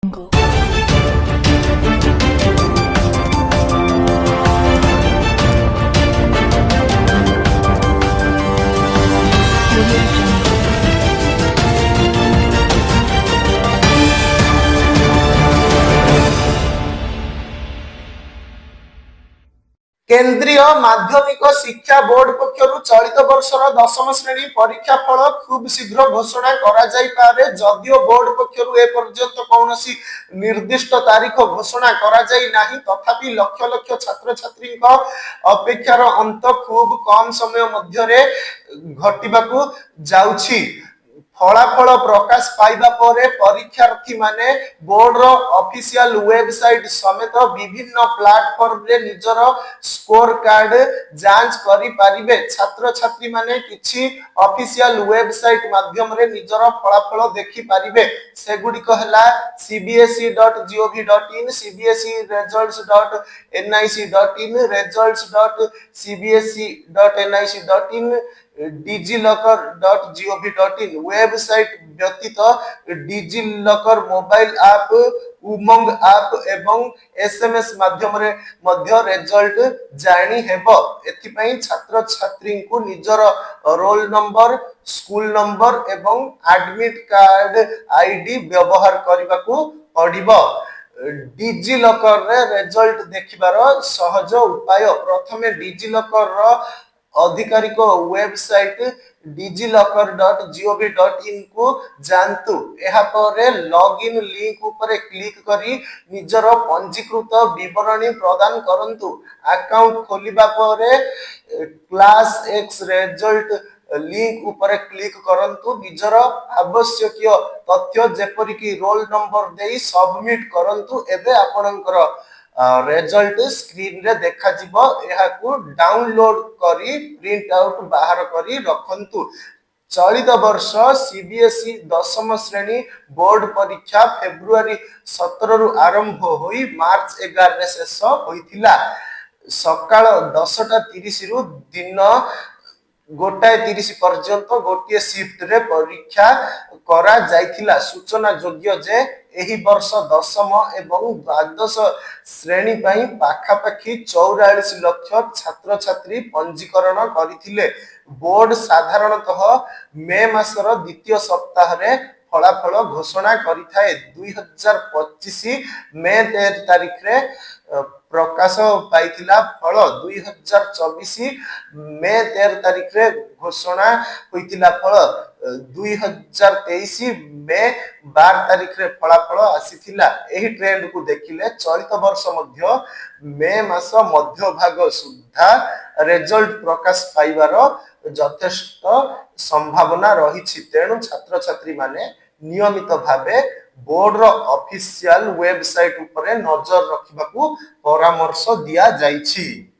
Jungle. Audio Jungle. केंद्रीय माध्यमिक शिक्षा बोर्ड पक्षर चलित वर्षर दशम श्रेणी परीक्षा फल खूब शीघ्र घोषणा करा जाई पारे जदियो बोर्ड पक्षर एपर्यंत कौन निर्दिष्ट तारीख घोषणा करा जाई नाही तथापि लक्ष लक्ष छात्र छात्री अपेक्षार अंत खूब कम समय मध्य घटिबाकू जाउछि। फलाफल प्रकाश पाइबा परे परीक्षार्थी माने बोर्ड रो ऑफिशियल वेबसाइट समेत विभिन्न प्लेटफॉर्म रे निजर स्कोर कार्ड जांच करि पारिबे। छात्र छात्री माने किछि ऑफिशियल वेबसाइट माध्यम रे निजर फलाफल देखि पारिबे। सेगुडी कहला cbse.gov.in, cbseresults.nic.in, results.cbse.nic.in, digiloccer.gov.in website व्यतीत डिजिलॉकर मोबाइल ऐप, उमंग ऐप एवं एसएमएस माध्यम रे मध्य रिजल्ट जानी हेबो। एथि पई छात्र छात्री को निजर रोल नंबर, स्कूल नंबर एवं एडमिट कार्ड आईडी व्यवहार करबाकू पड़िबो। डिजिलॉकर रे रिजल्ट देखिबार सहज उपाय प्रथमे डिजिलॉकर रो आधिकारिक वेबसाइट digiloccer.gov.in को जानतु। एहा परे लॉगिन लिंक ऊपर क्लिक करी निजर पंजीकृत विवरणी प्रदान करंतु। अकाउंट खोलिबा परे क्लास एक्स रिजल्ट लिंक ऊपर क्लिक करंतु। निजर आवश्यकीय तथ्य जेपरि कि रोल नंबर देई सबमिट करंतु। एबे आपनकर रिजल्ट स्क्रीन रे देखा जिवो। एहा को डाउनलोड करी प्रिंट आउट बाहर करी रखंतु। चलित वर्ष सीबीएसई दशम श्रेणी बोर्ड परीक्षा फेब्रुआरी 17 रु आरंभ होई मार्च 11 रे शेष होइथिला। सकाळ 10:30 रु दिन 1:30 पर्यंत गोटे शिफ्ट रे परीक्षा करा जाइथिला। सूचना योग्य जे एही वर्ष दशम एवं द्वादश श्रेणी पई पाखापाखी 44 लाख छात्र छात्री पंजीकरण करिथिले। बोर्ड साधारणतः मे मासर द्वितीय सप्ताह रे फलाफल घोषणा करिथाए। 2025 मे 13 तारिख रे प्रकाश पाइथिला फल। 2024 मे 13 तारिख रे घोषणा होइथिला फल। 2023 मे 12 तारिख रे फलाफल आसीथिला। एही ट्रेंड को देखिले चलित वर्ष मध्य मे मास मध्य भाग सुद्धा रिजल्ट प्रकाश पाइबार यथेष्ट संभावना रही। तेणु छात्र छात्री माने नियमित भावे बोर्ड रो ऑफिशियल वेबसाइट ऊपर नजर रखिबाकू परामर्श दिया जाइछि।